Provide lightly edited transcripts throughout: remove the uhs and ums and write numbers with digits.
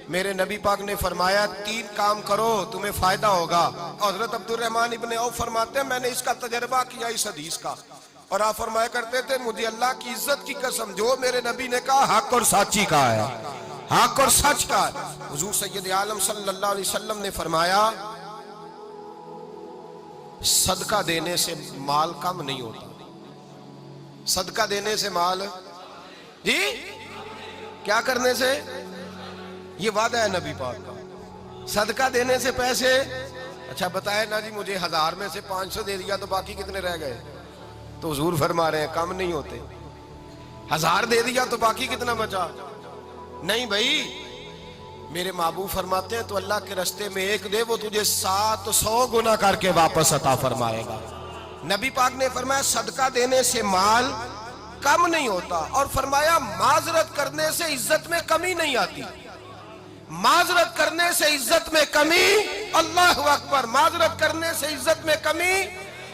میرے نبی پاک نے فرمایا 3 کام کرو تمہیں فائدہ ہوگا. حضرت عبدالرحمن ابن عوف فرماتے ہیں میں نے اس کا تجربہ کیا اس حدیث کا, اور آپ فرمایا کرتے تھے مجھے اللہ کی عزت کی قسم جو میرے نبی نے کہا حق اور سچی کہا ہے, حق اور سچ کا ہے. حضور سید عالم صلی اللہ علیہ وسلم نے فرمایا صدقہ دینے سے مال کم نہیں ہوتا. صدقہ دینے سے مال جی کیا کرنے سے, یہ وعدہ ہے نبی پاک کا. صدقہ دینے سے پیسے, اچھا بتائے نا جی مجھے 1000 میں سے 500 دے دیا تو باقی کتنے رہ گئے, تو حضور فرما رہے ہیں کم نہیں ہوتے. 1000 دے دیا تو باقی کتنا بچا, نہیں بھائی. میرے محبوب فرماتے ہیں تو اللہ کے رستے میں 1 دے وہ تجھے 700 گنا کر کے واپس عطا فرمائے گا. نبی پاک نے فرمایا صدقہ دینے سے مال کم نہیں ہوتا, اور فرمایا معذرت کرنے سے عزت میں کمی نہیں آتی. معذرت کرنے سے عزت میں کمی, اللہ اکبر, معذرت کرنے سے عزت میں کمی.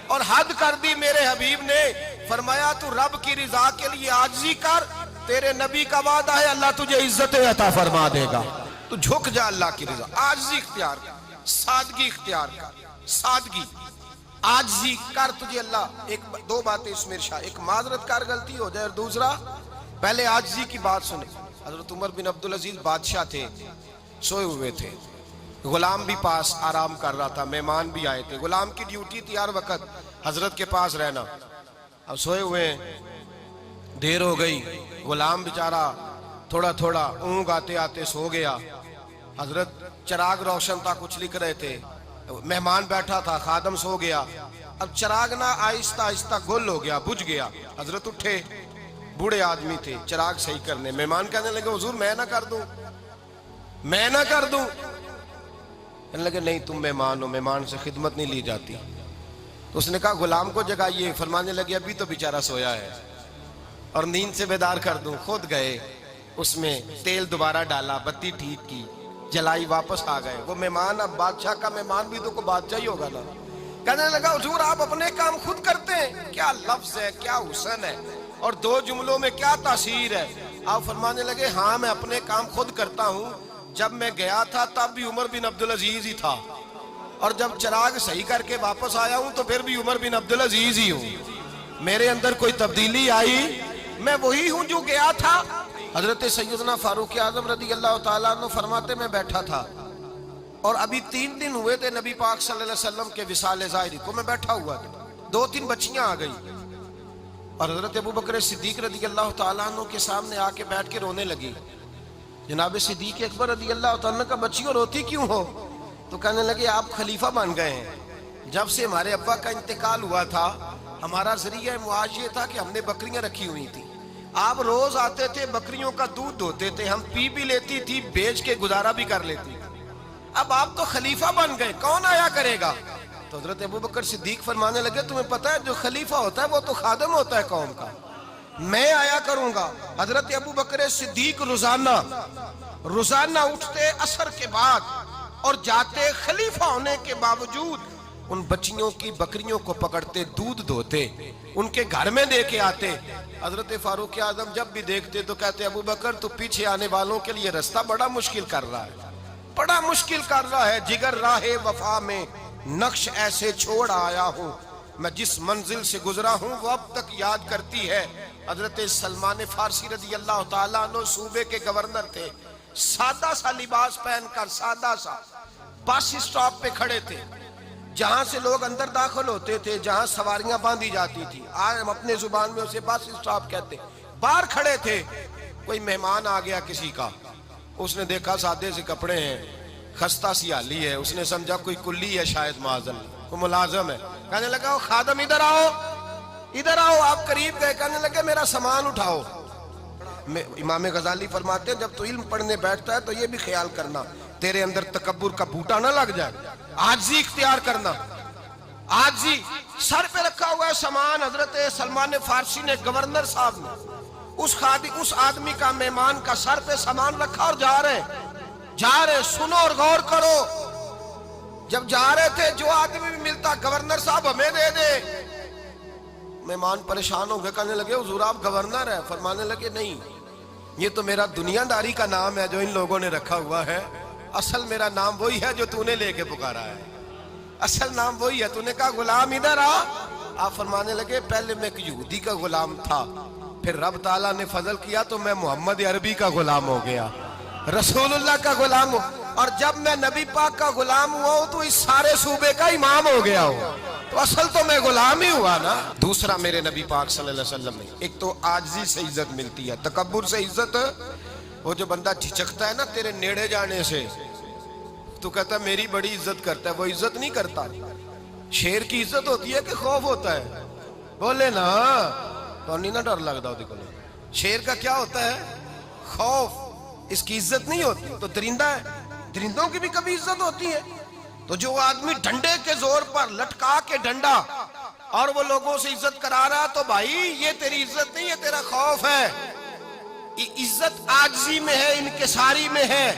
اور حد کر دی میرے حبیب نے, فرمایا تو رب کی رضا کے لیے عاجزی کر, تیرے نبی کا وعدہ ہے اللہ تجھے عزت عطا فرما دے گا. تو جھک جا اللہ کی رضا, عاجزی اختیار کر, سادگی اختیار کر, سادگی عاجزی کر, تجھے اللہ 2 باتیں اس میں ارشاد, ایک معذرت کر غلطی ہو جائے, اور دوسرا پہلے عاجزی کی بات سنیں. حضرت عمر بن عبدالعزیز بادشاہ تھے, سوئے ہوئے تھے, غلام بھی پاس آرام کر رہا تھا, مہمان بھی آئے تھے. غلام کی ڈیوٹی تھی ہر وقت حضرت کے پاس رہنا. اب سوئے ہوئے ہیں, دیر ہو گئی, غلام بیچارہ تھوڑا تھوڑا اونگ آتے آتے سو گیا. حضرت چراغ روشن تھا, کچھ لکھ رہے تھے, مہمان بیٹھا تھا, خادم سو گیا. اب چراغ نہ آہستہ آہستہ گل ہو گیا, بجھ گیا. حضرت اٹھے, بوڑھے آدمی تھے, چراغ صحیح کرنے. مہمان کہنے لگے حضور میں نہ کر دوں, میں نہ کر دوں. کہنے لگے نہیں تم مہمان ہو, مہمان سے خدمت نہیں لی جاتی. تو اس نے کہا غلام کو جگائیے. فرمانے لگے ابھی تو بیچارہ سویا ہے اور نیند سے بیدار کر دوں. خود گئے, اس میں تیل دوبارہ ڈالا, بتی ٹھیک کی, جلائی, واپس آ گئے. وہ مہمان, اب بادشاہ کا مہمان بھی تو کوئی بادشاہ ہی ہوگا نا. کہنے لگا حضور آپ اپنے کام خود کرتے ہیں, کیا لفظ ہے, کیا حسن ہے, اور 2 جملوں میں کیا تاثیر ہے. آپ فرمانے لگے ہاں میں اپنے کام خود کرتا ہوں. جب میں گیا تھا تب بھی عمر بن عبدالعزیز ہی تھا, اور جب چراغ صحیح کر کے واپس آیا ہوں تو پھر بھی عمر بن عبدالعزیز ہی ہوں. میرے اندر کوئی تبدیلی آئی, میں وہی ہوں جو گیا تھا. حضرت سیدنا فاروق اعظم رضی اللہ تعالیٰ عنہ فرماتے میں بیٹھا تھا, اور ابھی 3 دن ہوئے تھے نبی پاک صلی اللہ علیہ وسلم کے وصال ظاہری کو. میں بیٹھا ہوا تھا, 2-3 بچیاں آ گئی, اور حضرت ابو بکر صدیق رضی اللہ تعالیٰ عنہ کے سامنے آ کے بیٹھ کے رونے لگی. جناب صدیق اکبر رضی اللہ تعالیٰ عنہ کا بچیوں روتی کیوں ہو؟ تو کہنے لگے آپ خلیفہ بن گئے ہیں. جب سے ہمارے ابا کا انتقال ہوا تھا ہمارا ذریعہ معاش یہ تھا کہ ہم نے بکریاں رکھی ہوئی تھی. آپ روز آتے تھے, بکریوں کا دودھ دھوتے تھے, ہم پی بھی لیتی تھی, بیچ کے گزارا بھی کر لیتی. اب آپ تو خلیفہ بن گئے, کون آیا کرے گا؟ تو حضرت ابو بکر صدیق فرمانے لگے تمہیں پتہ ہے جو خلیفہ ہوتا ہے وہ تو خادم ہوتا ہے قوم کا, میں آیا کروں گا. حضرت ابو بکر صدیق روزانہ اٹھتے عصر کے بعد اور جاتے, خلیفہ ہونے کے باوجود ان بچیوں کی بکریوں کو پکڑتے, دودھ دھوتے, ان کے گھر میں دے کے آتے. حضرت فاروق اعظم جب بھی دیکھتے تو کہتے ابو بکر تو پیچھے آنے والوں کے لیے رستہ بڑا مشکل کر رہا ہے, بڑا مشکل کر رہا ہے. جگر راہ وفا میں نقش ایسے چھوڑ آیا ہوں, میں جس منزل سے گزرا ہوں وہ اب تک یاد کرتی ہے. حضرت سلمان فارسی رضی اللہ تعالیٰ عنہ صوبے کے گورنر تھے, سادہ سا لباس پہن کر, سادہ سا, بس اسٹاپ پہ کھڑے تھے, جہاں سے لوگ اندر داخل ہوتے تھے, جہاں سواریاں باندھی جاتی تھی, آج ہم اپنے زبان میں اسے بس اسٹاپ کہتے. باہر کھڑے تھے, کوئی مہمان آ گیا کسی کا, اس نے دیکھا سادے سے کپڑے ہیں, خستہ سی حالی ہے, اس نے سمجھا کوئی کلی ہے شاید, معاذ اللہ کوئی ملازم ہے. کہنے لگا خادم ادھر آؤ, ادھر آؤ. آپ قریب گئے, کہنے لگے میرا سامان اٹھاؤ. امام غزالی فرماتے ہیں جب تو علم پڑھنے بیٹھتا ہے تو یہ بھی خیال کرنا تیرے اندر تکبر کا بوٹا نہ لگ جائے, عاجزی اختیار کرنا. عاجزی, سر پہ رکھا ہوا ہے سامان. حضرت سلمان فارسی نے, گورنر صاحب نے, اس آدمی کا, مہمان کا سر پہ سامان رکھا اور جا رہے. سنو اور غور کرو. جب جا رہے تھے جو آدمی بھی ملتا گورنر صاحب ہمیں دے دے. مہمان پریشان ہو گئے, کہنے لگے حضور آپ گورنر ہیں؟ فرمانے لگے نہیں, یہ تو میرا دنیا داری کا نام ہے جو ان لوگوں نے رکھا ہوا ہے، اصل میرا نام وہی ہے جو تو نے لے کے پکارا ہے، اصل نام وہی ہے۔ تو نے کہا غلام ادھر آ، آپ فرمانے لگے پہلے میں ایک یہودی کا غلام تھا، پھر رب تعالیٰ نے فضل کیا تو میں محمد عربی کا غلام ہو گیا، رسول اللہ کا غلام ہوں، اور جب میں نبی پاک کا غلام ہوا ہوں تو اس سارے صوبے کا امام ہو گیا ہوں، تو اصل تو میں غلام ہی ہوا نا۔ دوسرا میرے نبی پاک صلی اللہ علیہ وسلم نے ایک تو عاجزی سے عزت ملتی ہے، تکبر سے عزت، وہ جو بندہ جھجکتا ہے نا تیرے نیڑے جانے سے، تو کہتا ہے میری بڑی عزت کرتا ہے، وہ عزت نہیں کرتا۔ شیر کی عزت ہوتی ہے کہ خوف ہوتا ہے؟ بولے نا، تو نہیں نہ ڈر لگتا ہوتی کو۔ شیر کا کیا ہوتا ہے؟ خوف، اس کی عزت نہیں ہوتی۔ تو درندہ ہے، درندوں کی بھی کبھی عزت ہوتی ہے؟ تو جو آدمی ڈنڈے کے زور پر لٹکا کے ڈنڈا اور وہ لوگوں سے عزت کرا رہا، تو بھائی یہ تیری عزت نہیں ہے، تیرا خوف ہے۔ عزت عاجزی میں ہے، انکساری میں ہے۔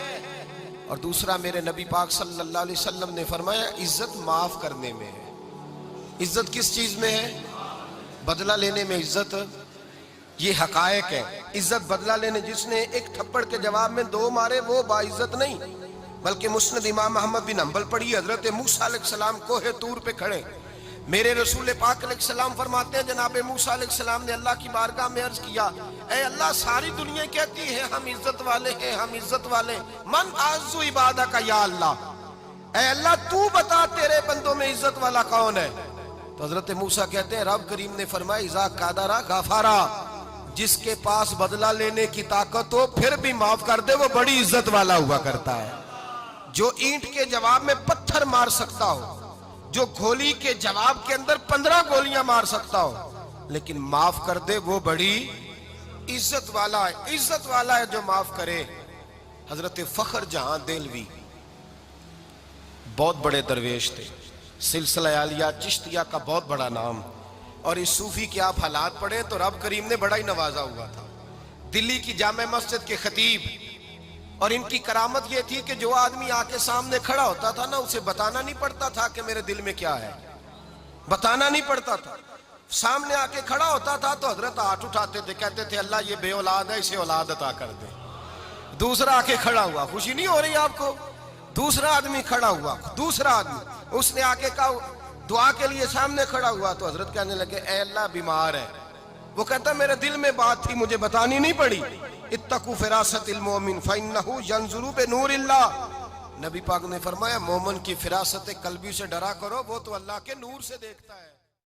اور دوسرا میرے نبی پاک صلی اللہ علیہ وسلم نے فرمایا عزت معاف کرنے میں ہے۔ عزت کس چیز میں ہے؟ بدلہ لینے میں عزت، یہ حقائق ہے۔ عزت بدلہ لینے، جس نے ایک تھپڑ کے جواب میں 2 مارے وہ باعزت نہیں، بلکہ مسند امام احمد بن حنبل پڑھی، حضرت موسیٰ علیہ السلام کوہ طور پہ کھڑے، میرے رسول پاک علیہ السلام فرماتے ہیں جناب موسیٰ علیہ السلام نے اللہ کی بارگاہ میں عرض کیا، اے اللہ ساری دنیا کہتی ہے ہم عزت والے ہیں، ہم عزت والے، من اعز عبادک یا اللہ، اے اللہ تو بتا تیرے بندوں میں عزت والا کون ہے؟ تو حضرت موسیٰ کہتے ہیں رب کریم نے فرمایا اذا قادر غفارا، جس کے پاس بدلہ لینے کی طاقت ہو پھر بھی معاف کر دے وہ بڑی عزت والا ہوا کرتا ہے۔ جو اینٹ کے جواب میں پتھر مار سکتا ہو، جو گولی کے جواب کے اندر 15 گولیاں مار سکتا ہو، لیکن معاف کر دے وہ بڑی عزت والا ہے۔ عزت والا ہے جو معاف کرے۔ حضرت فخر جہاں دہلوی بہت بڑے درویش تھے، سلسلہ عالیہ چشتیہ کا بہت بڑا نام، اور اس صوفی کے آپ حالات پڑھیں تو رب کریم نے بڑا ہی نوازا ہوا تھا۔ دلی کی جامع مسجد کے خطیب، اور ان کی کرامت یہ تھی کہ جو آدمی آ کے سامنے کھڑا ہوتا تھا نا اسے بتانا نہیں پڑتا تھا کہ میرے دل میں کیا ہے، بتانا نہیں پڑتا تھا۔ سامنے آ کے کھڑا ہوتا تھا تو حضرت ہاتھ اٹھاتے تھے، کہتے تھے اللہ یہ بے اولاد ہے اسے اولاد عطا کر دے۔ دوسرا آ کے کھڑا ہوا، خوشی نہیں ہو رہی آپ کو؟ دوسرا آدمی کھڑا ہوا، دوسرا آدمی، اس نے آ کے کہا دعا کے لیے سامنے کھڑا ہوا تو حضرت کہنے لگے اے اللہ بیمار ہے، وہ کہتا میرے دل میں بات تھی مجھے بتانی نہیں پڑی، اتقوا فراست المومن فإنہ ینظر بنور اللہ، نبی پاک نے فرمایا مومن کی فراست قلبی سے ڈرا کرو، وہ تو اللہ کے نور سے دیکھتا ہے۔